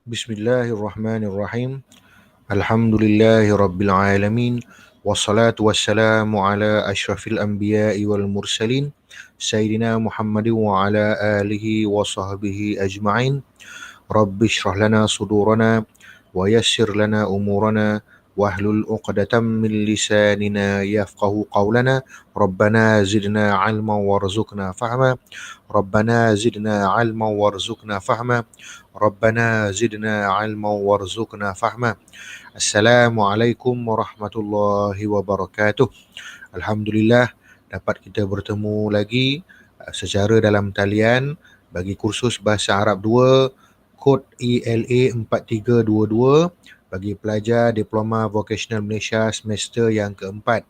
Bismillahirrahmanirrahim. Alhamdulillahi rabbil alamin. Wassalatu wassalamu ala asyrafil anbiya'i wal mursalin Sayyidina Muhammadin wa ala alihi wa sahbihi ajma'in. Rabbi shrah lana sudurana wa yassir lana umurana wahlul uqdatam min lisanina yafqahu qawlana. Rabbana zidna ilma warzuqna fahma. Rabbana zidna ilma warzuqna fahma. Rabbana zidna ilma warzuqna fahma. Assalamualaikum warahmatullahi wabarakatuh. Alhamdulillah dapat kita bertemu lagi secara dalam talian bagi kursus Bahasa Arab 2 kod ELA 4322 bagi pelajar Diploma Vocational Malaysia semester yang keempat.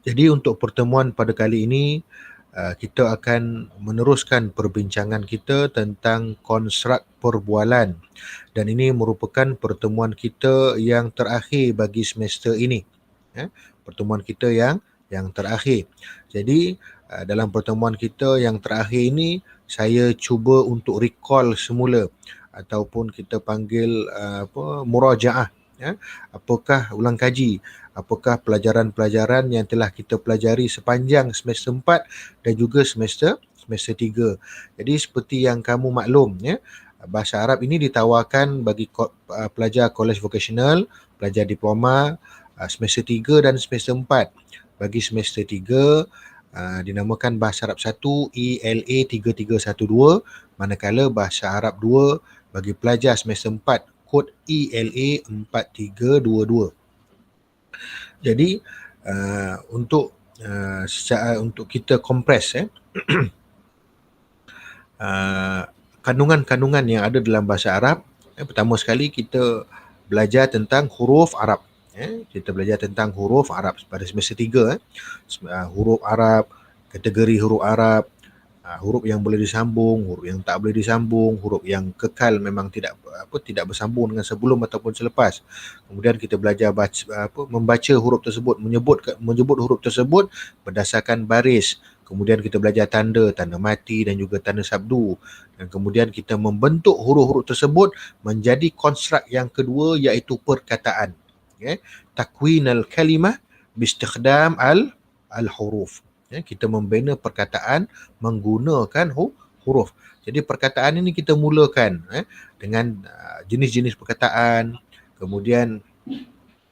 Jadi untuk pertemuan pada kali ini kita akan meneruskan perbincangan kita tentang konstruk perbualan dan ini merupakan pertemuan kita yang terakhir bagi semester ini. Pertemuan kita yang terakhir. Jadi dalam pertemuan kita yang terakhir ini saya cuba untuk recall semula ataupun kita panggil murajaah, apakah ulang kaji, apakah pelajaran-pelajaran yang telah kita pelajari sepanjang semester 4 dan juga semester 3. Jadi seperti yang kamu maklum, Bahasa Arab ini ditawarkan bagi pelajar kolej vocational, pelajar diploma semester 3 dan semester 4. Bagi semester 3 dinamakan Bahasa Arab 1 ELA 3312, manakala Bahasa Arab 2 bagi pelajar semester 4 kod ELA 4322. Jadi untuk kita kompres kandungan-kandungan yang ada dalam bahasa Arab. Pertama sekali kita belajar tentang huruf Arab. Kita belajar tentang huruf Arab pada semester 3. Huruf Arab, kategori huruf Arab, huruf yang boleh disambung, huruf yang tak boleh disambung, huruf yang kekal memang tidak bersambung dengan sebelum ataupun selepas. Kemudian kita belajar membaca huruf tersebut, menyebut huruf tersebut berdasarkan baris. Kemudian kita belajar tanda mati dan juga tanda sabdu. Dan kemudian kita membentuk huruf-huruf tersebut menjadi konstruk yang kedua, iaitu perkataan. Takwin al-kalimah bistikhdam al-huruf. Kita membina perkataan menggunakan huruf. Jadi perkataan ini kita mulakan dengan jenis-jenis perkataan. Kemudian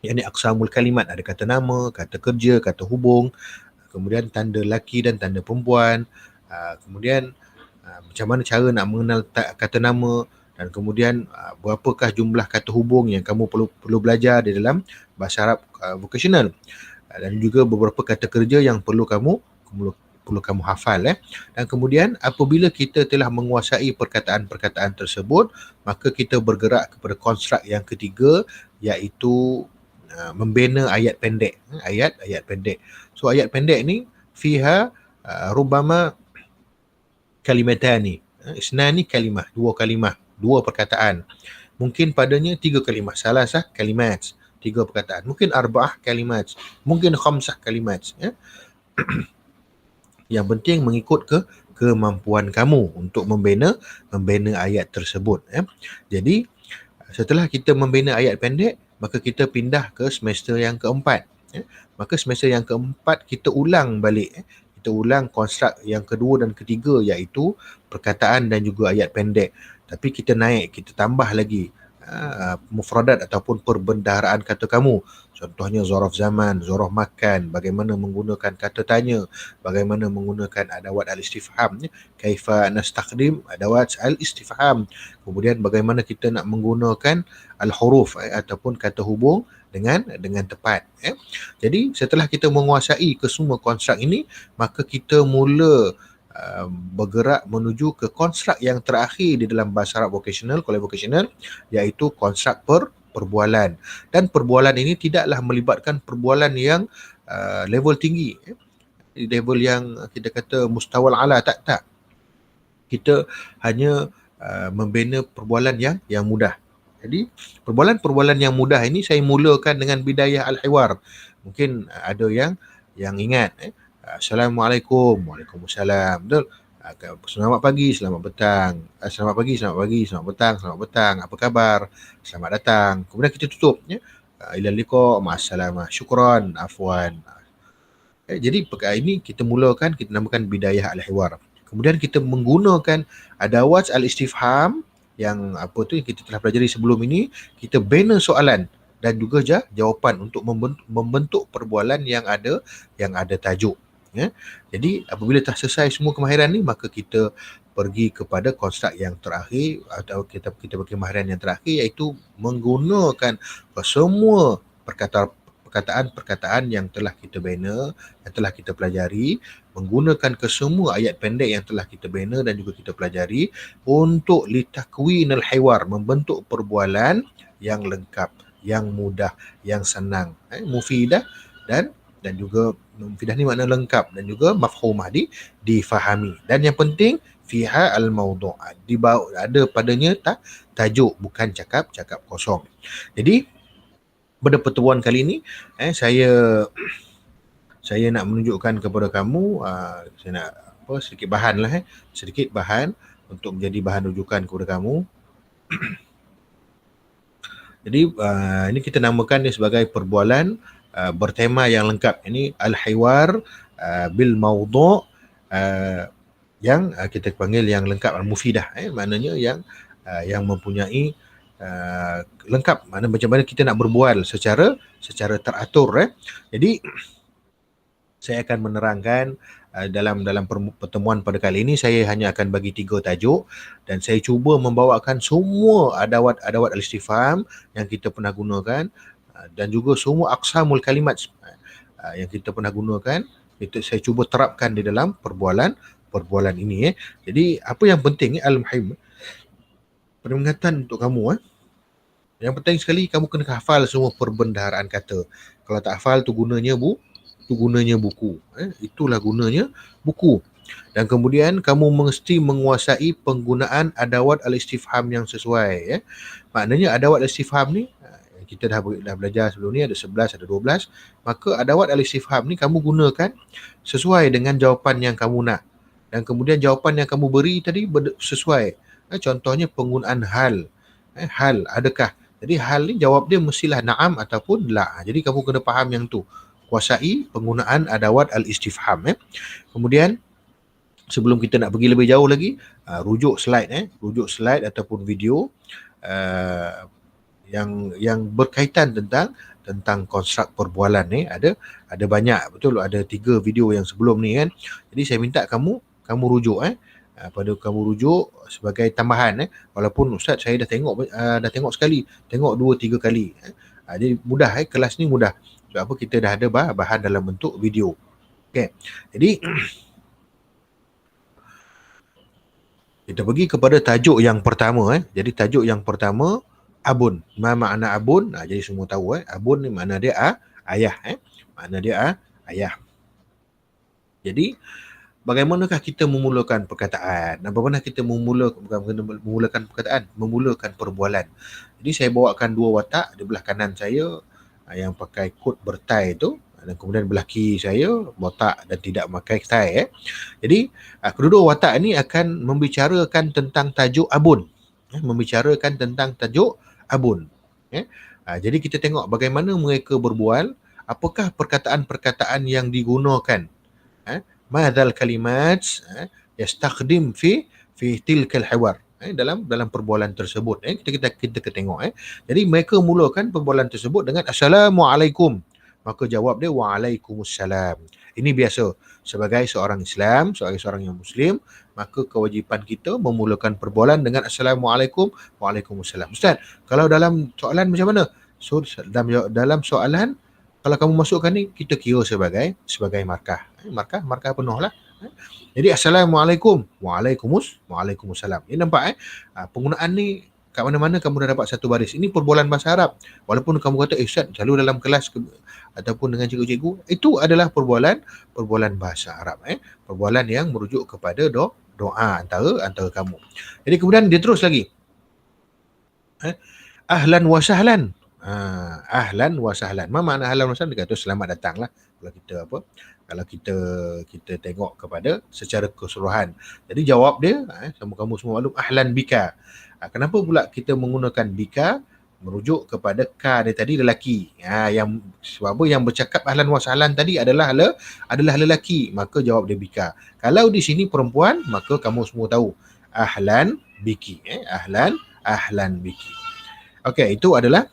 yakni aqsamul kalimat, ada kata nama, kata kerja, kata hubung. Kemudian tanda lelaki dan tanda perempuan. Kemudian macam mana cara nak mengenal kata nama, dan kemudian berapakah jumlah kata hubung yang kamu perlu belajar di dalam bahasa Arab vocational, dan juga beberapa kata kerja yang perlu kamu hafal. Dan kemudian apabila kita telah menguasai perkataan-perkataan tersebut, maka kita bergerak kepada konstruk yang ketiga, iaitu membina ayat pendek. Ayat pendek. So ayat pendek ni fiha rubama kalimatani, isnani kalimah, dua perkataan. Mungkin padanya 3 kalimah, salasah kalimat, 3 perkataan. Mungkin arba'ah kalimat, mungkin khamsah kalimat. Yang penting mengikut kemampuan kamu untuk membina ayat tersebut. Jadi setelah kita membina ayat pendek, maka kita pindah ke semester yang keempat. Maka semester yang keempat kita ulang balik. Kita ulang konstruk yang kedua dan ketiga, iaitu perkataan dan juga ayat pendek. Tapi kita naik, kita tambah lagi mufradat ataupun perbendaharaan kata kamu. Contohnya zaraf zaman, zaraf makan, bagaimana menggunakan kata tanya, bagaimana menggunakan adawat al-istifham, kaifa nastakhdim adawat al-istifham. Kemudian bagaimana kita nak menggunakan al-huruf ataupun kata hubung dengan tepat. Jadi setelah kita menguasai kesemua konstruk ini, maka kita mula bergerak menuju ke konstruk yang terakhir di dalam bahasa Arab vocational, kolej vocational, iaitu konstruk perbualan. Dan perbualan ini tidaklah melibatkan perbualan yang level tinggi, level yang kita kata mustawal ala, tak. Kita hanya membina perbualan yang mudah. Jadi perbualan yang mudah ini saya mulakan dengan bidayah al-hiwar. Mungkin ada yang ingat. Assalamualaikum, waalaikumsalam. Betul? Selamat pagi, selamat petang. Selamat pagi, selamat pagi, selamat petang. Apa khabar? Selamat datang. Kemudian kita tutup ya. Ila liqa, ma'assalamah, syukran, afwan. Jadi perkara ini kita mulakan, kita namakan bidayah al-hiwar. Kemudian kita menggunakan adawat al-istifham yang apa tu yang kita telah pelajari sebelum ini, kita bina soalan dan juga jawapan untuk membentuk perbualan yang ada tajuk. Ya. Jadi apabila telah selesai semua kemahiran ni, maka kita pergi kepada konstruk yang terakhir atau kita pergi kemahiran yang terakhir, iaitu menggunakan semua perkataan-perkataan yang telah kita bina, yang telah kita pelajari, menggunakan kesemua ayat pendek yang telah kita bina dan juga kita pelajari untuk litakwinal hiwar, membentuk perbualan yang lengkap, yang mudah, yang senang, mufidah dan juga mufidah ni makna lengkap dan juga mafhumah difahami. Dan yang penting fiha al-mawdu', ada padanya tajuk, bukan cakap kosong. Jadi pada pertemuan kali ini saya nak menunjukkan kepada kamu, saya nak sedikit bahan lah, sedikit bahan untuk menjadi bahan rujukan kepada kamu. Jadi ini kita namakan dia sebagai perbualan bertema yang lengkap. Ini al-hiwar bil mawdu' yang kita panggil yang lengkap, al-mufidah, maknanya yang mempunyai lengkap, mana macam mana kita nak berbual secara teratur. Jadi saya akan menerangkan dalam pertemuan pada kali ini, saya hanya akan bagi 3 tajuk dan saya cuba membawakan semua adawat al-istifham yang kita pernah gunakan dan juga semua aqsamul kalimat yang kita pernah gunakan, itu saya cuba terapkan di dalam perbualan ini. Jadi apa yang penting al-muhim, peringatan untuk kamu, yang penting sekali kamu kena hafal semua perbendaharaan kata. Kalau tak hafal tu gunanya buku. Itulah gunanya buku. Dan kemudian kamu mesti menguasai penggunaan adawat al-istifham yang sesuai. Maknanya adawat al-istifham ni kita dah belajar sebelum ni, ada 11, ada 12. Maka adawat al-istifham ni kamu gunakan sesuai dengan jawapan yang kamu nak. Dan kemudian jawapan yang kamu beri tadi sesuai. Contohnya penggunaan hal. Hal, adakah? Jadi hal ni jawab dia mestilah na'am ataupun la. Jadi kamu kena faham yang tu. Kuasai penggunaan adawat al-istifham. Kemudian sebelum kita nak pergi lebih jauh lagi, rujuk slide ataupun video yang berkaitan tentang konstruk perbualan ni ada banyak, betul, ada 3 video yang sebelum ni kan. Jadi saya minta kamu rujuk kamu rujuk sebagai tambahan. Walaupun Ustaz saya dah tengok sekali, tengok 2-3 kali. Jadi mudah, kelas ni mudah. Sebab apa? Kita dah ada bahan dalam bentuk video. Okey. Jadi kita pergi kepada tajuk yang pertama. Jadi tajuk yang pertama, abun. Ma makna abun? Jadi semua tahu abun ni makna dia ayah. Makna dia ayah. Jadi bagaimanakah kita memulakan perkataan? Bagaimana kita memulakan perkataan? Memulakan perbualan. Jadi saya bawakan 2 watak di belah kanan saya yang pakai kod bertai tu, dan kemudian belah kiri saya watak dan tidak memakai tai. Jadi kedua-dua watak ni akan membicarakan tentang tajuk abun. Membicarakan tentang tajuk abun. Jadi kita tengok bagaimana mereka berbual, apakah perkataan-perkataan yang digunakan. Madzal kalimat yastakhdim fi tilkal hiwar, dalam perbualan tersebut. Kita tengok. Jadi mereka mulakan perbualan tersebut dengan assalamualaikum, maka jawab dia waalaikumsalam. Ini biasa sebagai seorang Islam, sebagai seorang yang Muslim, maka kewajipan kita memulakan perbualan dengan assalamualaikum, waalaikumsalam. Ustaz, kalau dalam soalan macam mana? So dalam soalan, kalau kamu masukkan ni, kita kira sebagai markah. Markah penuh lah. Jadi assalamualaikum, waalaikumsalam. Ini nampak penggunaan ni kat mana-mana kamu dah dapat satu baris. Ini perbualan bahasa Arab. Walaupun kamu kata Ustaz selalu dalam kelas ataupun dengan cikgu-cikgu, itu adalah perbualan bahasa Arab. Perbualan yang merujuk kepada doa antara kamu. Jadi kemudian dia terus lagi. Ahlan wa sahlan. Ahlan wa sahlan. Apa makna ahlan wa sahlan? Dia kata selamat datang lah. Kalau kita kalau kita tengok kepada secara keseluruhan. Jadi jawab dia, kamu semua maklum, ahlan bika. Kenapa pula kita menggunakan bika? Merujuk kepada ka dia tadi lelaki. Yang sebab apa yang bercakap ahlan wa sahlan tadi adalah lelaki, maka jawab dia bika. Kalau di sini perempuan, maka kamu semua tahu ahlan biki. Ahlan biki. Okey, itu adalah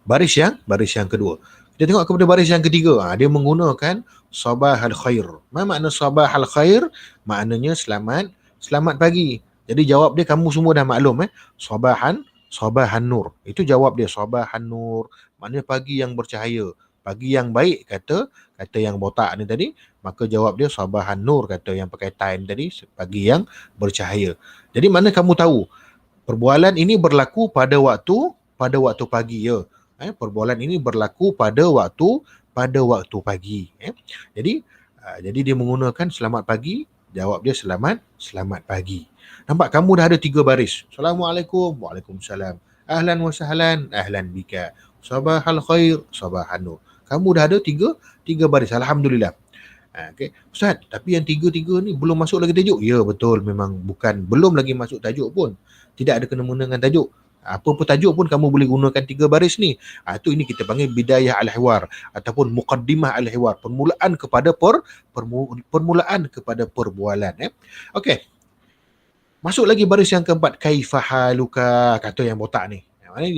baris yang kedua. Kita tengok kepada baris yang ketiga. Dia menggunakan sabahal khair. Apa makna sabahal khair? Maknanya selamat pagi. Jadi jawab dia kamu semua dah maklum sabahan nur. Itu jawab dia sabahan nur. Maknanya pagi yang bercahaya. Pagi yang baik kata yang botak ni tadi, maka jawab dia sabahan nur, kata yang pakai tie tadi, pagi yang bercahaya. Jadi mana kamu tahu perbualan ini berlaku pada waktu pagi ya. Perbualan ini berlaku pada waktu pagi. Jadi dia menggunakan selamat pagi, jawab dia selamat pagi. Nampak kamu dah ada 3 baris. Assalamualaikum, waalaikumsalam. Ahlan wa sahlan, ahlan bika. Sabahal khair, sabahan nur. Kamu dah ada 3 baris. Alhamdulillah. Okay. Ustaz, tapi yang 3 ni belum masuk lagi tajuk. Ya betul, memang belum lagi masuk tajuk pun. Tidak ada kena-mena dengan tajuk. Apa pun tajuk pun kamu boleh gunakan 3 baris ni. Itu ini kita panggil bidayah al-hiwar ataupun muqaddimah al-hiwar, permulaan kepada permulaan kepada perbualan. Okey. Masuk lagi baris yang keempat, kaifahaluka, kata yang botak ni.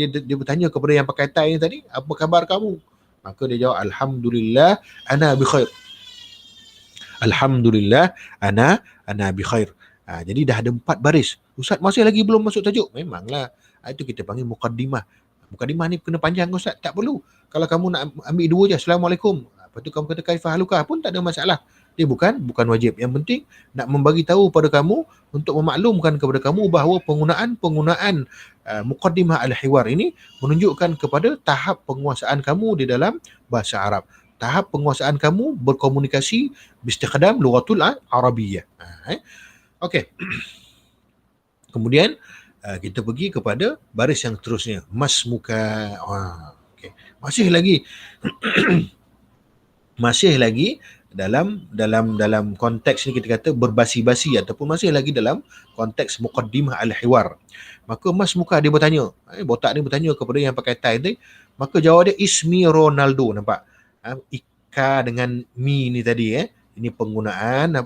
Dia bertanya kepada yang pakai tie ni tadi, apa khabar kamu? Maka dia jawab, alhamdulillah ana bi khair. Alhamdulillah ana bi khair. Jadi dah ada 4 baris. Ustaz, masih lagi belum masuk tajuk? Memanglah. Itu kita panggil muqaddimah. Muqaddimah ni kena panjang Ustaz? Tak perlu. Kalau kamu nak ambil 2 je, Assalamualaikum. Lepas tu kamu kata kaifahaluka pun tak ada masalah. Dia bukan wajib. Yang penting nak membagi tahu pada kamu, untuk memaklumkan kepada kamu bahawa penggunaan muqaddimah al-hiwar ini menunjukkan kepada tahap penguasaan kamu di dalam bahasa Arab. Tahap penguasaan kamu berkomunikasi bistikhdam lughatul Arabiyyah. Okey. Kemudian kita pergi kepada baris yang terusnya, masmuka. Okey. Masih lagi dalam konteks ni kita kata berbasi-basi, ataupun masih lagi dalam konteks muqaddimah al-hiwar. Maka masmuka dia bertanya, botak ni bertanya kepada yang pakai tie ni, maka jawab dia ismi Ronaldo. Nampak? Ika dengan mi ni tadi, ini penggunaan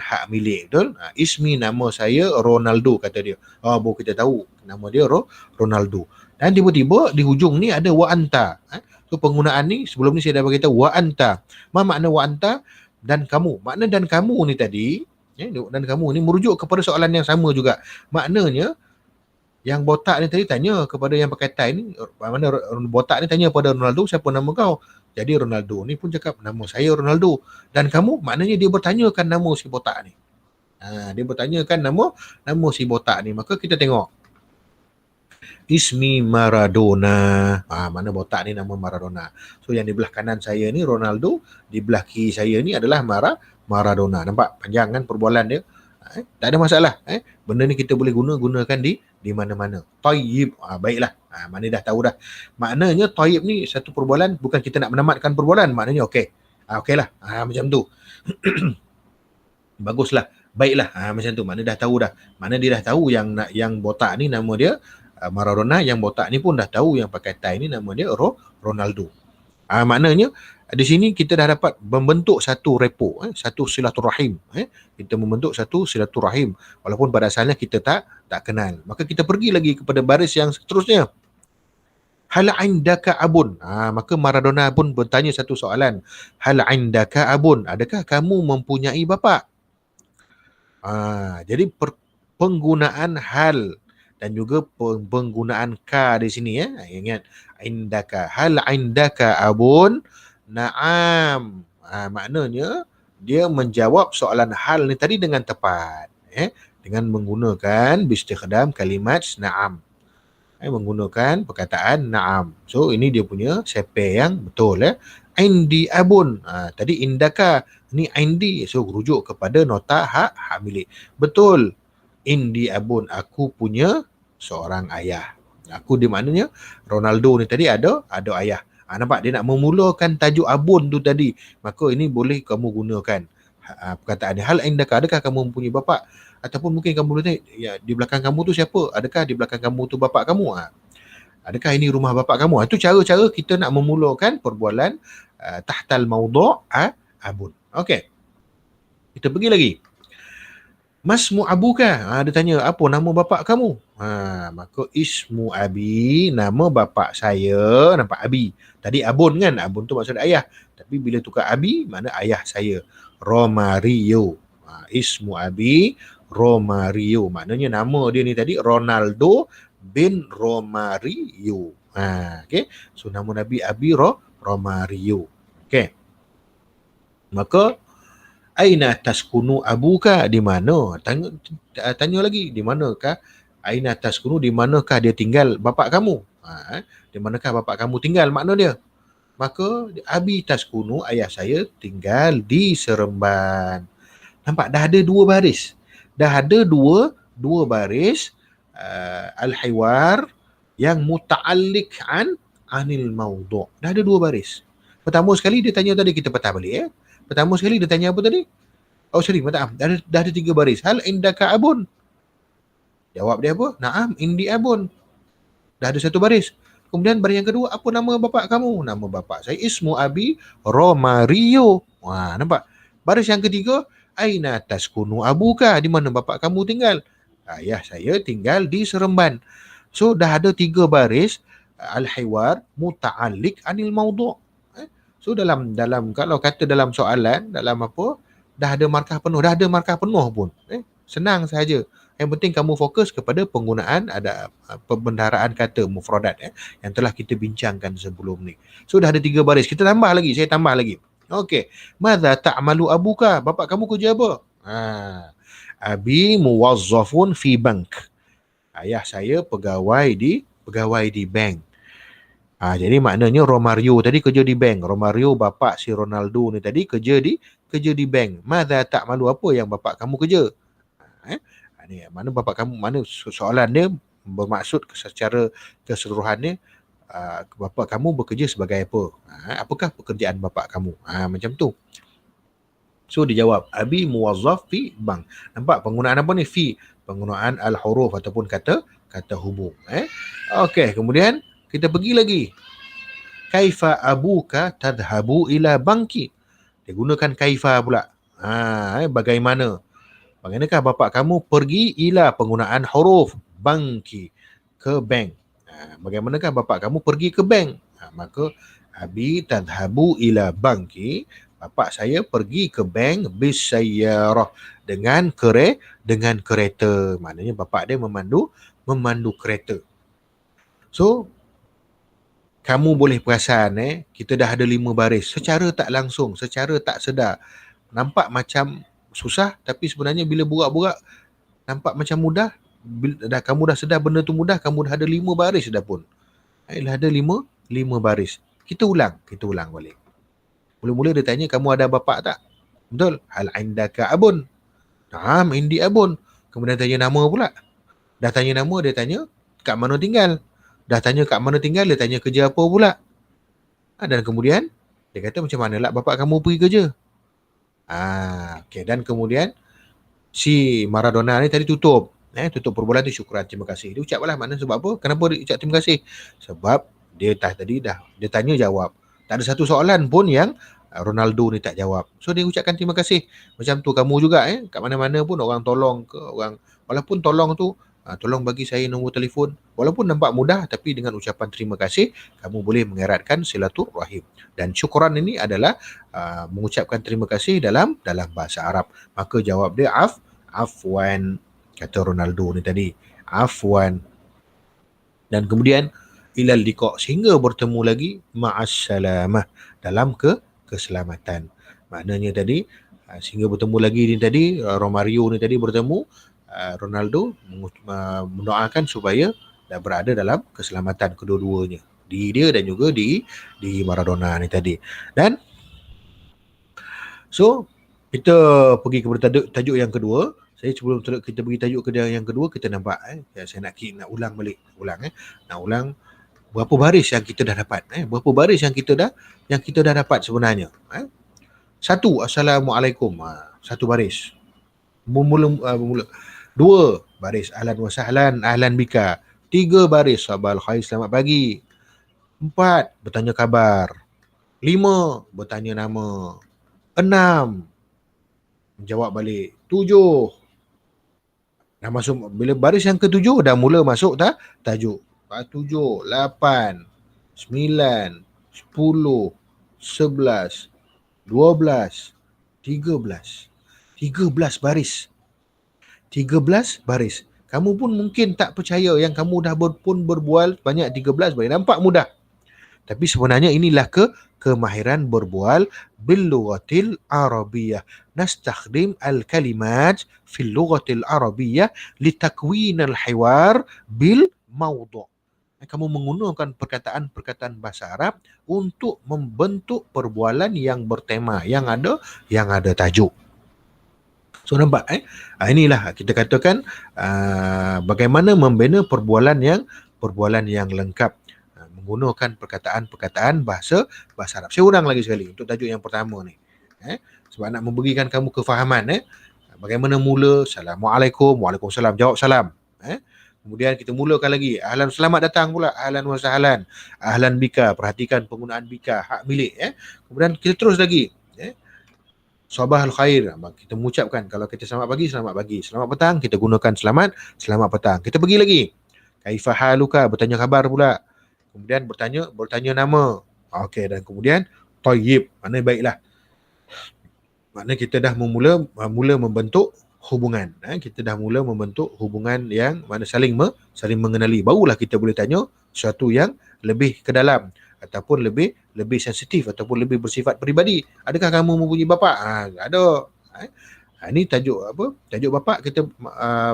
hak milik, betul? Ismi, nama saya Ronaldo, kata dia. Baru kita tahu nama dia Ronaldo. Dan tiba-tiba di hujung ni ada wa anta. So penggunaan ni sebelum ni saya dah beritahu wa anta. Apa makna wa anta? Dan kamu. Makna dan kamu ni tadi, dan kamu ni merujuk kepada soalan yang sama juga. Maknanya yang botak ni tadi tanya kepada yang pakai tie ni, mana botak ni tanya pada Ronaldo, siapa nama kau? Jadi Ronaldo ni pun cakap, nama saya Ronaldo. Dan kamu, maknanya dia bertanyakan nama si botak ni. Dia bertanyakan nama si botak ni. Maka kita tengok, ismi Maradona. Mana botak ni nama Maradona. So yang di belah kanan saya ni Ronaldo, di belah kiri saya ni adalah Maradona. Nampak panjang kan perbualan dia? Tak ada masalah. Benda ni kita boleh gunakan di mana-mana. Tayyib, baiklah. Mana dah tahu dah. Maknanya tayyib ni satu perbualan, bukan kita nak menamatkan perbualan. Maknanya okey. Okeylah. Macam tu. Baguslah. Baiklah. Macam tu. Mana dah tahu dah. Mana dia dah tahu yang botak ni nama dia Maradona, yang botak ni pun dah tahu yang pakai tie ni nama dia Ronaldo. Maknanya di sini kita dah dapat membentuk satu repo, satu silaturahim. Kita membentuk satu silaturahim walaupun pada asalnya kita tak kenal. Maka kita pergi lagi kepada baris yang seterusnya. Hal indaka abun. Maka Maradona pun bertanya satu soalan. Hal indaka abun. Adakah kamu mempunyai bapa? Jadi penggunaan hal dan juga penggunaan ka di sini, ingat, indaka. Hal indaka abun? Naam. Maknanya dia menjawab soalan hal ni tadi dengan tepat, dengan menggunakan bistikhdam kalimat na'am, menggunakan perkataan na'am. So ini dia punya sepe yang betul. Indi abun. Tadi indaka, ni indi, so rujuk kepada nota hak milik. Betul, indi abun, aku punya seorang ayah. Aku di maknanya Ronaldo ni tadi ada ayah. Nampak dia nak memulakan tajuk abun tu tadi. Maka ini boleh kamu gunakan perkataan ni. Hal indaka, adakah kamu mempunyai bapa? Ataupun mungkin kamu boleh tanya, ya, di belakang kamu tu siapa? Adakah di belakang kamu tu bapa kamu? Adakah ini rumah bapa kamu? Itu cara-cara kita nak memulakan perbualan tahtal maudhu' abun. Okey. Kita pergi lagi. Masmu abuka? Dia tanya, apa nama bapa kamu? Maka ismu abi, nama bapa saya, nampak abi. Tadi abun kan? Abun tu maksud ayah. Tapi bila tukar abi, mana ayah saya. Romario. Ismu abi Romario. Maknanya nama dia ni tadi Ronaldo bin Romario. Okay. So nama Nabi Abi Romario. Okay. Maka aina taskunu abuka, di mana? Tanya lagi, di manakah aina taskunu, di manakah dia tinggal bapa kamu? Di manakah bapa kamu tinggal, makna dia. Maka abi taskunu, ayah saya tinggal di Seremban. Nampak dah ada dua baris. Dah ada dua baris al-hiwar yang muta'alliq anil maudhu'. Dah ada dua baris. Pertama sekali dia tanya tadi, kita patah balik Pertama sekali dia tanya apa tadi? Oh sorry, maaf. Dah ada tiga baris. Hal indaka abun? Jawab dia apa? Naam, indi abun. Dah ada satu baris. Kemudian baris yang kedua, apa nama bapa kamu? Nama bapa saya ismu abi Romario. Nampak? Baris yang ketiga, aina taskunu abuka? Di mana bapa kamu tinggal? Ayah saya tinggal di Seremban. So dah ada tiga baris al-hiwar muta'alliq anil maudhu'. So dalam kalau kata dalam soalan, dalam apa, dah ada markah penuh pun. Senang sahaja. Yang penting kamu fokus kepada penggunaan ada pembendaraan kata mufradat yang telah kita bincangkan sebelum ni. So dah ada tiga baris. Kita tambah lagi, saya tambah lagi. Okey. Madza ta'malu abuka? Bapak kamu kerja apa? Abi muwazzafun fi bank. Ayah saya pegawai di bank. Jadi maknanya Romario tadi kerja di bank. Romario bapa si Ronaldo ni tadi kerja di bank. Madza ta'malu, apa yang bapa kamu kerja? Ni mana bapa kamu, mana soalan dia bermaksud secara keseluruhannya bapa kamu bekerja sebagai apa? Apakah pekerjaan bapa kamu? Macam tu. So dia jawab abi muwazzaf fi bank. Nampak penggunaan apa ni? Fi, penggunaan al-huruf ataupun kata hubung. Okey, kemudian kita pergi lagi. Kaifa abuka tadhabu ila banki? Dia gunakan kaifa pula. Bagaimana? Bagaimanakah bapa kamu pergi ila, penggunaan huruf banki, ke bank. Bagaimanakah bapa kamu pergi ke bank? Maka abi tadhabu ila banki, bapa saya pergi ke bank bisayyarah, dengan kereta. Maknanya bapa dia memandu kereta. So kamu boleh perasan kita dah ada 5 baris. Secara tak langsung, secara tak sedar, nampak macam susah, tapi sebenarnya bila burak-burak nampak macam mudah. Bila kamu dah sedar benda tu mudah, kamu dah ada 5 baris dah pun. Dah ada 5 baris. Kita ulang balik. Mula-mula dia tanya, kamu ada bapa tak? Betul? Hal indaka abun? Naam, indi abun. Kemudian tanya nama pula. Dah tanya nama, dia tanya kat mana tinggal. Dah tanya kat mana tinggal, dia tanya kerja apa pula. Dan kemudian dia kata, macam mana lah bapa kamu pergi kerja? Okay. Dan kemudian si Maradona ni tadi tutup perbualan tu, syukran, terima kasih. Dia ucaplah, mana sebab apa? Kenapa dia ucap terima kasih? Sebab dia tadi dia tanya jawab. Tak ada satu soalan pun yang Ronaldo ni tak jawab. So dia ucapkan terima kasih. Macam tu kamu juga kat mana-mana pun orang tolong ke orang, walaupun tolong tu tolong bagi saya nombor telefon. Walaupun nampak mudah, tapi dengan ucapan terima kasih, kamu boleh mengeratkan silaturahim. Dan syukran ini adalah mengucapkan terima kasih dalam bahasa Arab. Maka jawab dia afwan, kata Ronaldo ni tadi. Afwan. Dan kemudian ilal liqa, sehingga bertemu lagi, ma'assalamah, dalam keselamatan. Maknanya tadi sehingga bertemu lagi ni tadi, Romario ni tadi bertemu Ronaldo, mendoakan supaya dah berada dalam keselamatan kedua-duanya, di dia dan juga di Maradona ni tadi. Dan so kita pergi kepada tajuk yang kedua. Saya sebelum kita pergi tajuk ke yang kedua, kita nampak saya nak ulang balik. Nak ulang Berapa baris yang kita dah dapat? Berapa baris yang kita dah dapat sebenarnya? Satu, Assalamualaikum. Satu baris. Bermula. Dua baris, ahlan wa sahlan, ahlan bika. Tiga baris, sabal khair, selamat pagi. Empat, bertanya khabar. Lima, bertanya nama. Enam, jawab balik. Tujuh, dah masuk, bila baris yang ketujuh dah mula masuk tajuk. Tujuh, lapan, sembilan, 10, 11, 12, 13. 13 baris. 13 baris. Kamu pun mungkin tak percaya yang kamu dah berbual banyak 13 baris. Nampak mudah. Tapi sebenarnya inilah kemahiran berbual bil lughatil arabiyyah. Nastakhdim al-kalimat fil lughatil arabiyyah litakwin al-hiwar bil mawdu'. Kamu menggunakan perkataan-perkataan bahasa Arab untuk membentuk perbualan yang bertema, yang ada tajuk. So nampak inilah kita katakan bagaimana membina perbualan yang lengkap menggunakan perkataan-perkataan bahasa Arab. Saya ulang lagi sekali untuk tajuk yang pertama ni. Sebab nak memberikan kamu kefahaman bagaimana mula. Assalamualaikum, waalaikumsalam, jawab salam. Kemudian kita mulakan lagi. Ahlan, selamat datang pula. Ahlan wa sahlan. Ahlan bika. Perhatikan penggunaan bika, hak milik. Kemudian kita terus lagi. Sabahal khair. Kita mengucapkan kalau kita selamat pagi, selamat pagi. Selamat petang, kita gunakan selamat petang. Kita pergi lagi. Kaifa haluka, bertanya khabar pula. Kemudian bertanya nama. Okey, dan kemudian tayyib, maknanya baiklah. Maknanya kita dah mula membentuk hubungan. Kita dah mula membentuk hubungan yang mana saling mengenali. Barulah kita boleh tanya sesuatu yang lebih ke dalam ataupun lebih sensitif ataupun lebih bersifat peribadi. Adakah kamu mempunyai bapa? Ada. Ini tajuk apa? Tajuk bapa kita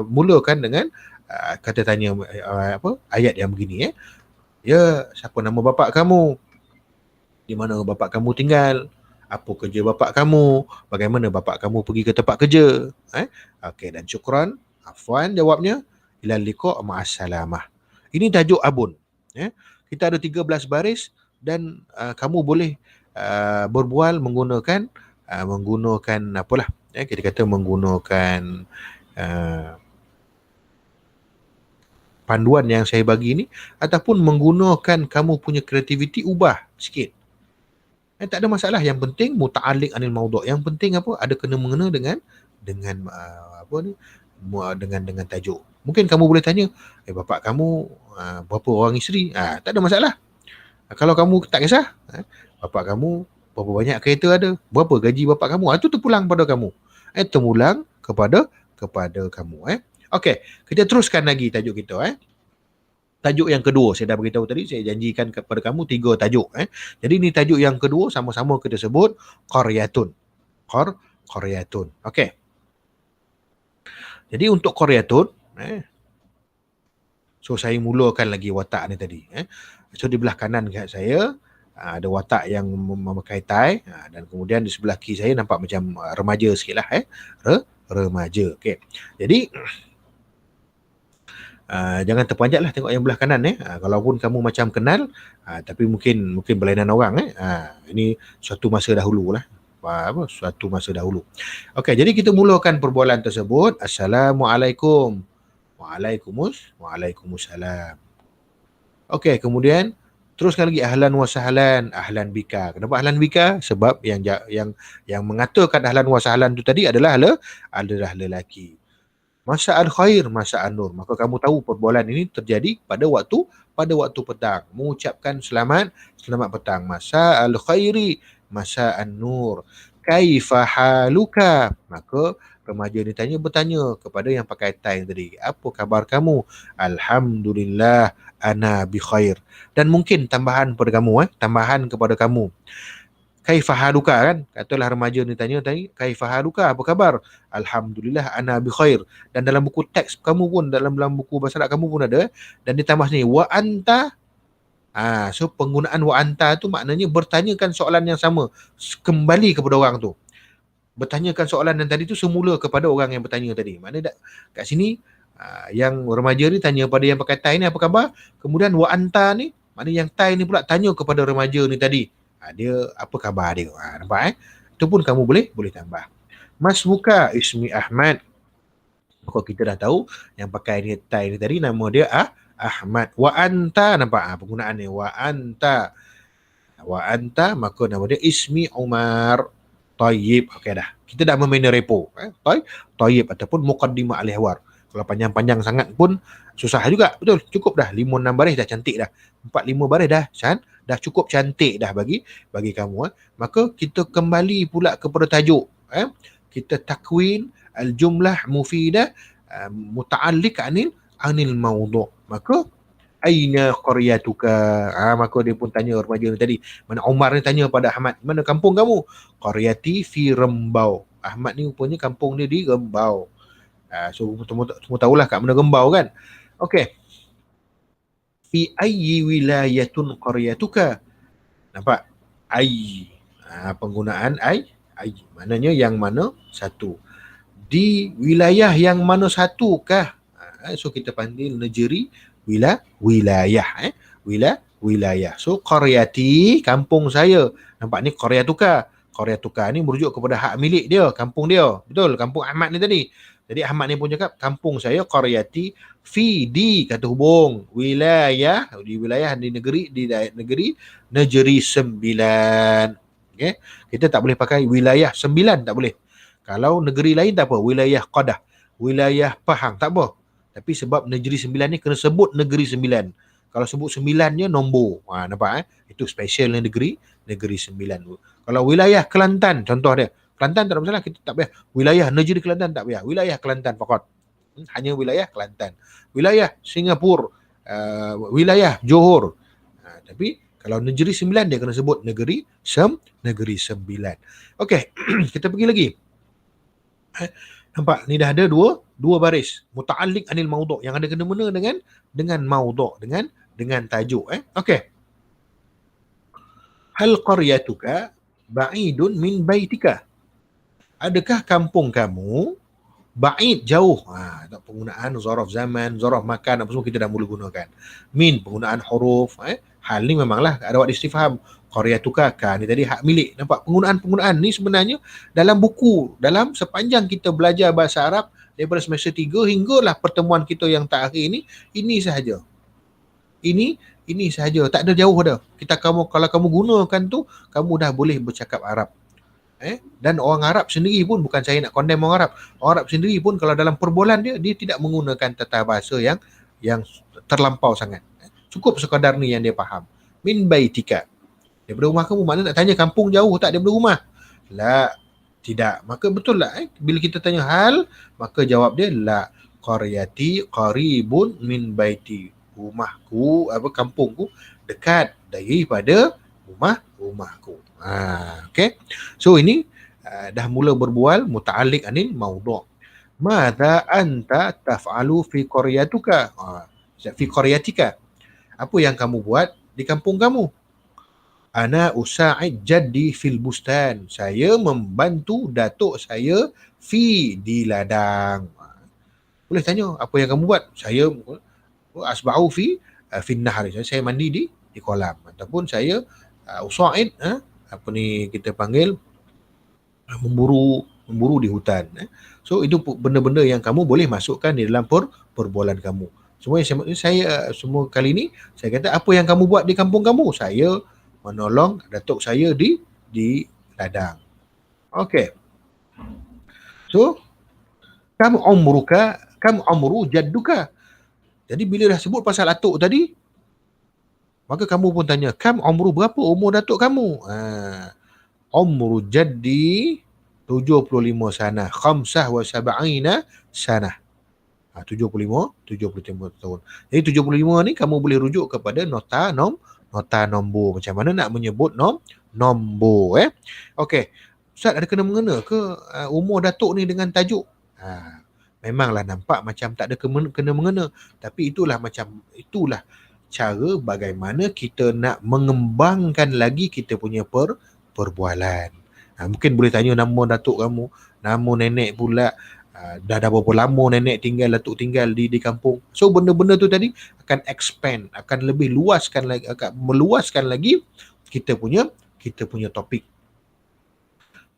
mulakan dengan kata tanya ayat yang begini. Ya, siapa nama bapa kamu? Di mana bapa kamu tinggal? Apa kerja bapa kamu? Bagaimana bapa kamu pergi ke tempat kerja? Okey, dan syukran, afwan jawabnya, ilal liqa' ma'assalamah. Ini tajuk abun. Kita ada 13 baris dan kamu boleh berbual menggunakan apalah, kita kata menggunakan panduan yang saya bagi ni ataupun menggunakan kamu punya kreativiti, ubah sikit. Tak ada masalah. Yang penting muta'alliq anil mawdu'. Yang penting apa? Ada kena mengena dengan dengan tajuk. Mungkin kamu boleh tanya, bapak kamu berapa orang isteri? Tak ada masalah. Kalau kamu tak kisah, bapak kamu berapa banyak kereta ada? Berapa gaji bapak kamu? Itu terpulang pada kamu. Terpulang kepada kamu. Okey, kita teruskan lagi tajuk kita. Tajuk yang kedua, saya dah beritahu tadi, saya janjikan kepada kamu 3 tajuk. Jadi ni tajuk yang kedua, sama-sama kita sebut qaryatun. Qaryatun. Okey. Jadi untuk qaryatun, so saya mulakan lagi watak ni tadi. So di belah kanan saya ada watak yang memakai tie, dan kemudian di sebelah kiri saya nampak macam remaja sikit lah. Remaja. Okey. Jadi jangan terpanjat lah tengok yang belah kanan. Kalaupun kamu macam kenal, tapi mungkin berlainan orang. Ini suatu masa dahulu lah. Suatu masa dahulu. Okey, jadi kita mulakan perbualan tersebut. Assalamualaikum. Waalaikumsalam. Okey, kemudian teruskan lagi ahlan wa sahlan, ahlan bika. Kenapa ahlan bika? Sebab yang mengatakan ahlan wa sahlan tu tadi adalah lelaki. Masa'al khair, masa'an nur. Maka kamu tahu perbualan ini terjadi pada waktu petang. Mengucapkan selamat petang. Masa'al khairi, masa'an nur. Kaifa haluka? Maka remaja ni bertanya kepada yang pakai tie tadi. Apa khabar kamu? Alhamdulillah, ana bi khair. Dan mungkin tambahan kepada kamu. Kaifa haluka, kan? Katalah remaja ni tanya tadi, kaifa haluka, apa khabar? Alhamdulillah, ana bi khair. Dan dalam buku teks kamu pun, dalam buku bahasa Arab kamu pun ada, dan ditambah sini wa anta. So penggunaan wa anta tu maknanya bertanyakan soalan yang sama kembali kepada orang tu. Bertanyakan soalan yang tadi tu semula kepada orang yang bertanya tadi. Maknanya kat sini yang remaja ni tanya pada yang pakai tie ni, apa khabar? Kemudian wa anta ni Maknanya yang Tai ni pula tanya kepada remaja ni tadi. Dia apa khabar dia? Nampak Itu pun kamu boleh tambah. Mas muka ismi Ahmad. Kalau kita dah tahu yang pakai ni Tai ni tadi nama dia Ahmad. Wa anta, nampak penggunaan ni. Wa anta. Maka nama dia ismi Umar. Tayyib. Okey dah. Kita dah membina repo. Tayyib ataupun muqaddimah al-hiwar. Kalau panjang-panjang sangat pun susah juga. Betul. Cukup dah. 5-6 baris dah cantik dah. 4-5 baris dah cukup cantik dah bagi kamu. Maka kita kembali pula kepada tajuk. Kita takwin al-jumlah mufidah muta'alliq anil mawdu'. Maka aina qaryatuka? Maka dia pun tanya remaja ni tadi. Mana Umar ni tanya pada Ahmad, mana kampung kamu? Qaryati fi Rembau. Ahmad ni rupanya kampung dia di Rembau. So semua tahulah kat mana Rembau kan. Okey. Fi ayyi wilayatun qaryatuka? Nampak? Ayy. Penggunaan ayy. Maknanya yang mana satu. Di wilayah yang mana satu kah? So kita panggil negeri wilayah. Wilayah. So qaryati, kampung saya. Nampak ni qaryatuka. Qaryatuka ni merujuk kepada hak milik dia, kampung dia. Betul, kampung Ahmad ni tadi. Jadi Ahmad ni pun cakap kampung saya qaryati fi di kata hubung wilayah, di wilayah di negeri 9. Okay? Kita tak boleh pakai wilayah 9, tak boleh. Kalau negeri lain tak apa, wilayah Qadah, wilayah Pahang tak apa. Tapi sebab negeri 9 ni kena sebut negeri 9. Kalau sebut 9-nya nombor. Nampak Itu specialnya negeri 9. Kalau wilayah Kelantan contoh dia. Kelantan tak ada masalah, kita tak payah wilayah negeri Kelantan, tak payah. Wilayah Kelantan fakat. Hanya wilayah Kelantan. Wilayah Singapura, wilayah Johor. Tapi kalau negeri 9 dia kena sebut negeri 9. Okey, kita pergi lagi. Nampak ni dah ada dua baris muta'alliq anil mawdu' yang ada kena-mena dengan mawdu', dengan tajuk. Okey. Hal qaryatuka ba'idun min baitika? Adakah kampung kamu ba'id, jauh? Tak penggunaan zaraf zaman, zaraf makan, apa semua kita dah mula gunakan. Min penggunaan huruf. Hal ni memanglah ada wad istifham. Qaryatuka ni tadi hak milik. Nampak penggunaan ni sebenarnya dalam buku, dalam sepanjang kita belajar bahasa Arab daripada semester 3 hinggalah pertemuan kita yang terakhir ini sahaja. Ini sahaja, tak ada jauh dah. Kalau kamu gunakan tu, kamu dah boleh bercakap Arab. Dan orang Arab sendiri pun, bukan saya nak condemn orang Arab. Orang Arab sendiri pun kalau dalam perbualan dia tidak menggunakan tata bahasa yang terlampau sangat. Cukup sekadar ni yang dia faham. Min baitika. Daripada rumah kamu, mana nak tanya kampung jauh tak daripada rumah? La, tidak. Maka betul lah bila kita tanya hal, maka jawab dia la. Qaryati qaribun min baiti. Rumahku, kampungku dekat daripada rumahku. Okay. So ini dah mula berbual muta'alliq anil mawdu'. Madza anta taf'alu fi qaryatuka? Fi qaryatika. Apa yang kamu buat di kampung kamu? Ana usa'id jaddi fil bustan. Saya membantu datuk saya di ladang. Boleh tanya apa yang kamu buat? Saya asba'u fi nahar. Saya mandi di kolam. Ataupun saya usa'id kita panggil memburu di hutan. So itu benda-benda yang kamu boleh masukkan di dalam perbualan kamu. Saya semua kali ni saya kata apa yang kamu buat di kampung kamu? Saya menolong datuk saya di ladang. Okey. So kam umru jadduka. Jadi bila dah sebut pasal atuk tadi, maka kamu pun tanya, kam umru, berapa umur datuk kamu? Umru jaddi 75 sana, khamsah wa sab'ina sana. 75 tahun. Jadi 75 ni kamu boleh rujuk kepada nota nombor. Macam mana nak menyebut nombor. Okey. Ustaz, ada kena-mengena ke umur datuk ni dengan tajuk? Memanglah nampak macam tak ada kena-mengena. Tapi itulah cara bagaimana kita nak mengembangkan lagi kita punya perbualan. Mungkin boleh tanya nama datuk kamu, nama nenek pula, dah berapa lama nenek tinggal, datuk tinggal di kampung. So benda-benda tu tadi akan expand, akan lebih luaskan lagi, akan meluaskan lagi kita punya topik.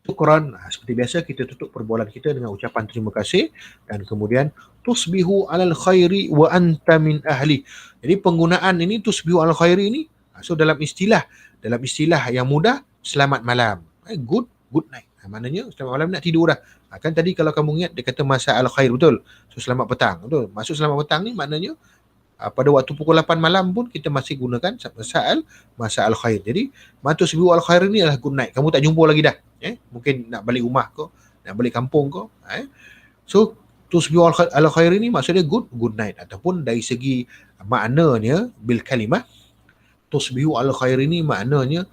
Syukran. Seperti biasa kita tutup perbualan kita dengan ucapan terima kasih dan kemudian tusbihu alal khairi wa anta min ahli. Jadi penggunaan ini tusbihu alal khairi ini, so dalam istilah yang mudah, selamat malam. Good night. Maknanya selamat malam, nak tidur dah. Kan tadi kalau kamu ingat dia kata masa al khair, betul? So selamat petang, betul? Maksud selamat petang ni maknanya pada waktu pukul 8 malam pun kita masih gunakan masa al khair. Jadi tusbihu al khair ni adalah good night. Kamu tak jumpa lagi dah. Mungkin nak balik rumah kau, nak balik kampung kau. So tusbihu al khair ni maksudnya good night, ataupun dari segi maknanya bil kalimah, tusbihu al khair ni maknanya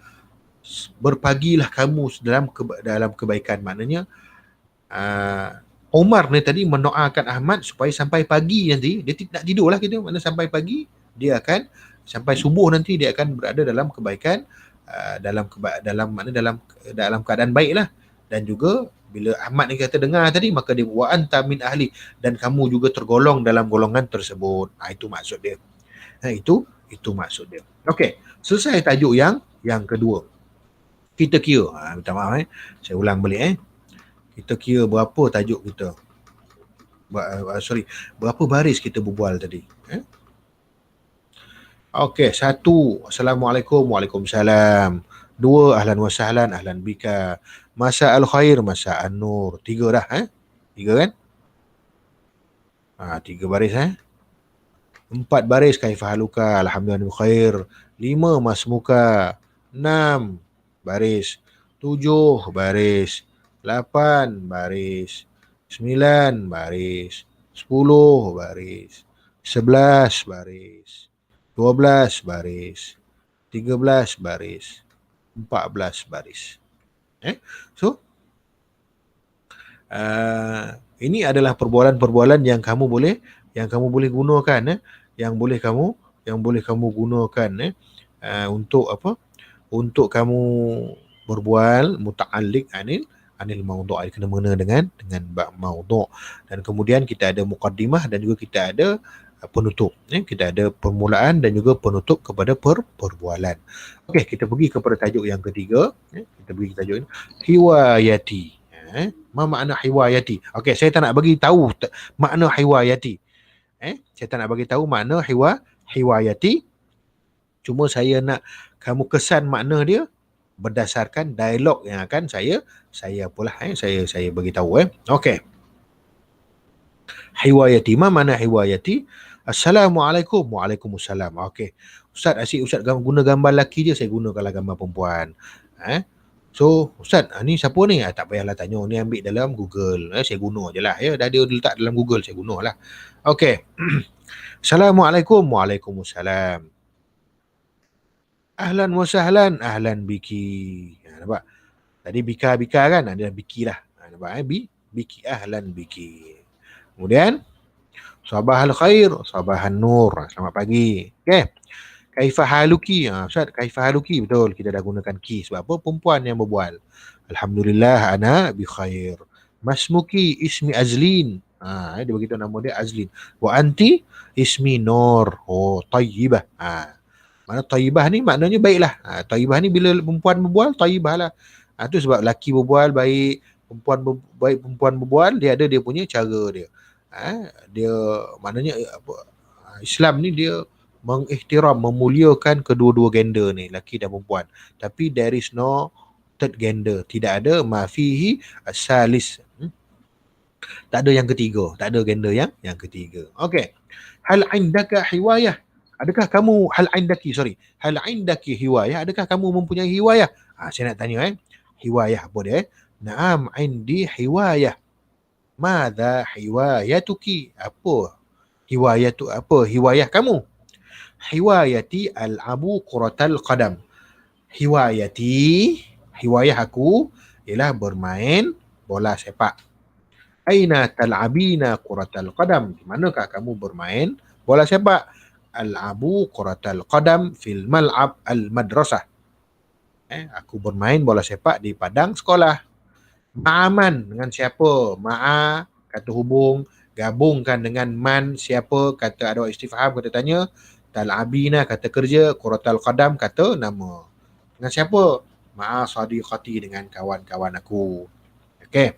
berpagilah kamu dalam kebaikan. Maknanya Umar ni tadi mendoakan Ahmad supaya sampai pagi nanti dia nak tidur lah kita, mana sampai pagi dia akan, sampai subuh nanti dia akan berada dalam kebaikan, dalam keadaan baik lah. Dan juga bila Ahmad ni kata dengar tadi, maka dia wa anta min ahli, dan kamu juga tergolong dalam golongan tersebut. Itu maksud dia. Itu maksud dia. Okey, selesai tajuk yang kedua. Kita kira, minta maaf saya ulang balik kita kira berapa tajuk kita. Berapa baris kita berbual tadi. Okey, 1, Assalamualaikum, Waalaikumsalam. 2, Ahlan wa sahlan, Ahlan bika. Masa al-khair, Masa an-nur. 3 dah, 3 kan? 3 baris, 4 baris, Kaifahaluka, Alhamdulillah khair. 5, Masmuka. 6 baris. 7 baris. 8 baris. 9 baris. 10 baris. 11 baris. 12 baris. 13 baris. 14 baris. So ini adalah perbualan-perbualan yang kamu boleh gunakan, yang boleh kamu gunakan untuk apa? Untuk kamu berbual muta'alliq anil maudhu', kena mengena dengan maudhu'. Dan kemudian kita ada muqaddimah dan juga kita ada penutup. Kita ada permulaan dan juga penutup kepada perbualan. Okey, kita pergi kepada tajuk yang ketiga. Kita pergi ke tajuk ini, hiwayati. Ma makna hiwayati? Okey, saya tak nak bagi tahu makna hiwayati. Saya tak nak bagi tahu makna hiwayati. Cuma saya nak kamu kesan makna dia berdasarkan dialog yang akan saya bagi tahu. Okey. Hiwayati, ma mana hiwayati? Assalamualaikum, Waalaikumsalam. Okey. Ustaz guna gambar lelaki je, saya gunakanlah gambar perempuan. So, Ustaz, ni siapa ni? Tak payahlah tanya, ni ambil dalam Google. Saya guna je lah. Dah dia letak dalam Google, saya gunalah. Okey. Assalamualaikum, Waalaikumsalam. Ahlan wa sahlan, Ahlan biki. Nampak? Tadi bika kan? Ada biki lah. Nampak? Biki, Ahlan biki. Kemudian sabahal khair, sabahan nur. Selamat pagi. Okey. Kaifahaluki. Ustaz, kaifahaluki, betul. Kita dah gunakan ki. Sebab apa? Perempuan yang berbual. Alhamdulillah ana bi khair. Masmuki ismi Azlin. Dia beritahu nama dia Azlin. Wa anti ismi Nur. Oh, tayyibah. Mana tayyibah ni maknanya baiklah. Tayyibah ni bila perempuan berbual, tayyibah lah. Tu sebab lelaki berbual baik, perempuan berbual, dia ada dia punya cara dia. Dia maknanya Islam ni dia mengihtiram, memuliakan kedua-dua gender ni, lelaki dan perempuan. Tapi there is no third gender. Tidak ada mafihi as-salis. Tak ada yang ketiga. Tak ada gender yang ketiga. Okey. Hal indaka hiwayah? Adakah kamu hal indaki hiwayah? Adakah kamu mempunyai hiwayah? Saya nak tanya hiwayah apa dia? Naam indi hiwayah. Madza hiwayatuki? Apa hiwayah kamu? Hiwayati al-abu quratal qadam. Hiwayah aku ialah bermain bola sepak. Aina tal'abina quratal qadam? Di manakah kamu bermain bola sepak? Al-abu quratal qadam fil mal'ab al-madrasah. Aku bermain bola sepak di padang sekolah. Ma'aman, dengan siapa? Ma'a kata hubung, gabungkan dengan man siapa, kata ada istifham kata tanya, tal'abina kata kerja, quratal qadam kata nama. Dengan siapa? Ma'a sadiqati, dengan kawan-kawan aku. Okey.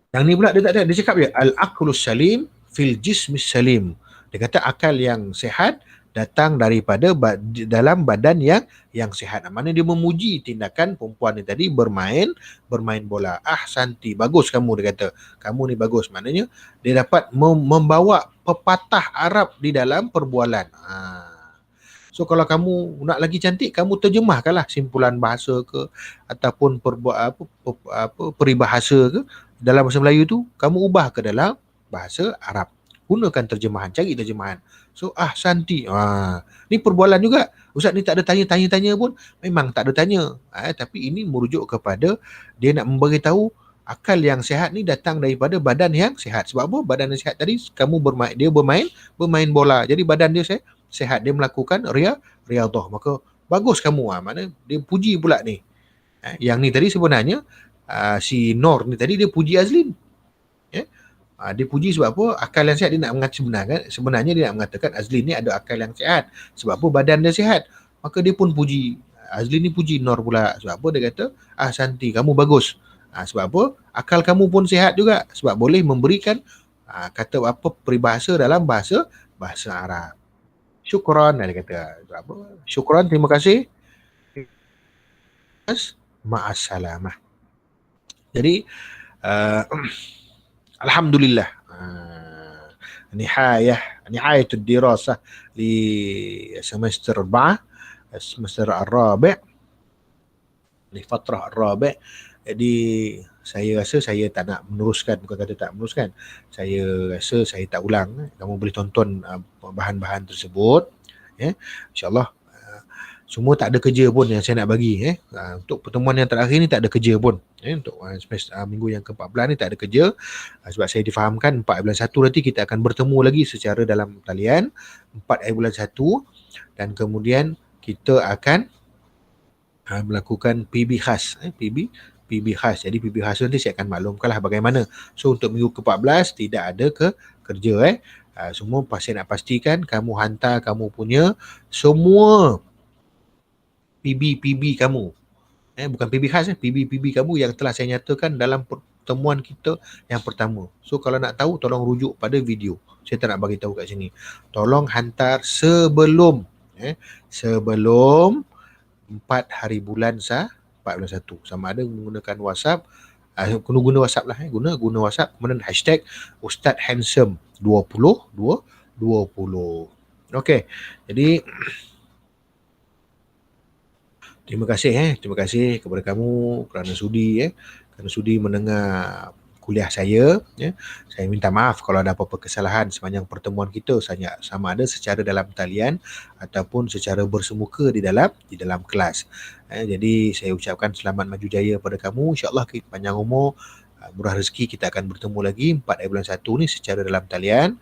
Yang ni pula dia tak ada, dia cakap je al-aqlus salim fil jismis salim. Dia kata akal yang sihat datang daripada dalam badan yang sihat. Mana dia memuji tindakan perempuan ni tadi, bermain bola. Santi, bagus kamu, dia kata. Kamu ni bagus. Maknanya dia dapat membawa pepatah Arab di dalam perbualan. So kalau kamu nak lagi cantik, kamu terjemahkanlah simpulan bahasa ke ataupun peribahasa ke dalam bahasa Melayu tu, kamu ubah ke dalam bahasa Arab. Gunakan terjemahan, cari terjemahan. So santi. Ni perbualan juga. Ustaz ni tak ada tanya-tanya pun, memang tak ada tanya. Tapi ini merujuk kepada dia nak memberitahu akal yang sihat ni datang daripada badan yang sihat. Sebab apa? Badan yang sihat tadi, kamu bermain bola. Jadi badan dia sihat, dia melakukan riyadhah, maka bagus kamu. Mana dia puji pula ni. Yang ni tadi sebenarnya si Nor ni tadi dia puji Azlin. Dia puji sebab apa? Akal yang sihat. Dia nak mengatakan sebenarnya dia nak mengatakan Azlin ni ada akal yang sihat. Sebab apa? Badan dia sihat. Maka dia pun puji. Azlin ni puji Nor pula. Sebab apa? Dia kata, Santi, kamu bagus. Sebab apa? Akal kamu pun sihat juga. Sebab boleh memberikan kata apa peribahasa dalam bahasa Arab. Syukran, dia kata. Sebab apa? Syukran, terima kasih. Ma'assalamah. Jadi alhamdulillah, نهاية الدراسة لسمستر 4 semester الرابع لفترة الرابع. Jadi saya rasa saya tak nak meneruskan, bukan kata tak meneruskan, saya rasa saya tak ulang. Kamu boleh tonton bahan-bahan tersebut, InsyaAllah. Semua tak ada kerja pun yang saya nak bagi. Untuk pertemuan yang terakhir ni tak ada kerja pun. Untuk minggu yang ke-14 ni tak ada kerja. Sebab saya difahamkan 4 bulan 1 nanti kita akan bertemu lagi secara dalam talian 4 bulan 1, dan kemudian kita akan melakukan PB khas. PB khas. Jadi PB khas nanti saya akan maklumkanlah bagaimana. So untuk minggu ke-14 tidak ada kerja. Semua saya nak pastikan kamu hantar kamu punya semua PB kamu. Bukan PB khas, PB kamu yang telah saya nyatakan dalam pertemuan kita yang pertama. So kalau nak tahu, tolong rujuk pada video. Saya tak nak bagi tahu kat sini. Tolong hantar sebelum 4 hari bulan 4 bulan 1. Sama ada menggunakan WhatsApp, guna WhatsApp lah. Guna WhatsApp, kemudian hashtag Ustaz Handsome 2020. Okey. Jadi terima kasih kepada kamu kerana sudi mendengar kuliah saya. Saya minta maaf kalau ada apa-apa kesalahan sepanjang pertemuan kita, sama ada secara dalam talian ataupun secara bersemuka di dalam kelas. Jadi saya ucapkan selamat maju jaya pada kamu. InsyaAllah panjang umur, murah rezeki, kita akan bertemu lagi 4 bulan 1 ni secara dalam talian.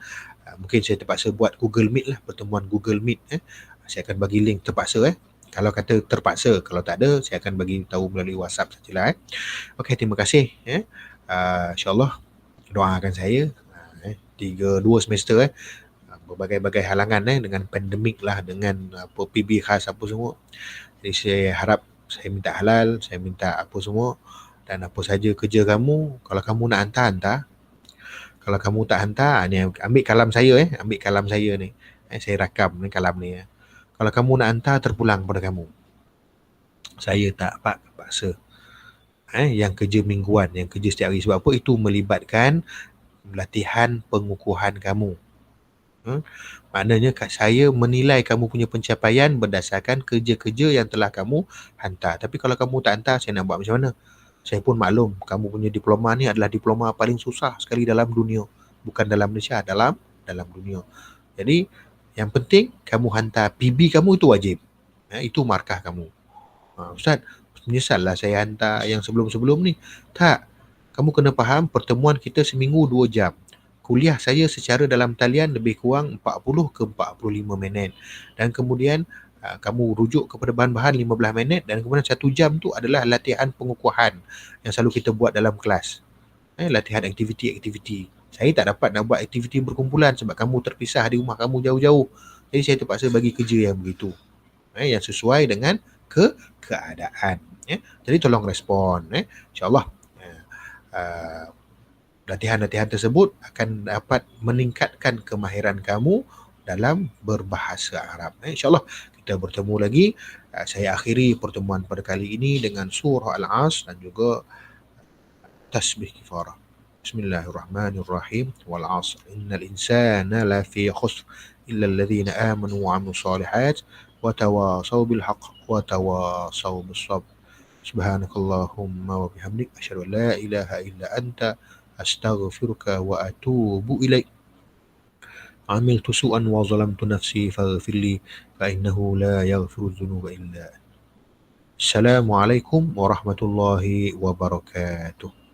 Mungkin saya terpaksa buat Google Meet lah, pertemuan Google Meet. Saya akan bagi link terpaksa. Kalau kata terpaksa, kalau tak ada, saya akan bagi tahu melalui WhatsApp sajalah. Okey, terima kasih. InsyaAllah doakan saya 2 semester berbagai-bagai halangan dengan pandemik lah, dengan PB khas apa semua. Jadi saya harap, saya minta halal, saya minta apa semua, dan apa saja kerja kamu, kalau kamu nak hantar. Kalau kamu tak hantar, ni ambil kalam saya ni. Saya rakam ni kalam ni. Kalau kamu nak hantar, terpulang pada kamu. Saya tak paksa. Yang kerja mingguan, yang kerja setiap hari. Sebab apa? Itu melibatkan latihan pengukuhan kamu. Maknanya saya menilai kamu punya pencapaian berdasarkan kerja-kerja yang telah kamu hantar. Tapi kalau kamu tak hantar, saya nak buat macam mana? Saya pun maklum, kamu punya diploma ni adalah diploma paling susah sekali dalam dunia. Bukan dalam Malaysia, dalam dunia. Jadi yang penting kamu hantar PB kamu, itu wajib. Itu markah kamu. Ustaz, menyesal lah saya hantar yang sebelum-sebelum ni. Tak. Kamu kena faham, pertemuan kita seminggu 2 jam. Kuliah saya secara dalam talian lebih kurang 40 ke 45 minit. Dan kemudian kamu rujuk kepada bahan-bahan 15 minit, dan kemudian 1 jam tu adalah latihan pengukuhan yang selalu kita buat dalam kelas. latihan aktiviti-aktiviti. Saya tak dapat nak buat aktiviti berkumpulan sebab kamu terpisah di rumah kamu jauh-jauh. Jadi saya terpaksa bagi kerja yang begitu. Yang sesuai dengan keadaan. Jadi tolong respon. InsyaAllah uh, latihan-latihan tersebut akan dapat meningkatkan kemahiran kamu dalam berbahasa Arab. InsyaAllah kita bertemu lagi. Saya akhiri pertemuan pada kali ini dengan surah Al-As dan juga tasbih kifarah. Bismillahirrahmanirrahim. Wal 'asr innal insana lafi khusr illa alladhina amanu wa 'amilus solihat wa tawasaw bil haqq wa tawasaw bis sabr. Subhanakallahumma wa bihamdik asyhadu an la ilaha illa anta astaghfiruka wa atubu ilaik. عملت سوءا وظلمت نفسي فاغفر لي فإنه لا يغفر الذنوب إلا أنت. السلام عليكم ورحمة الله وبركاته.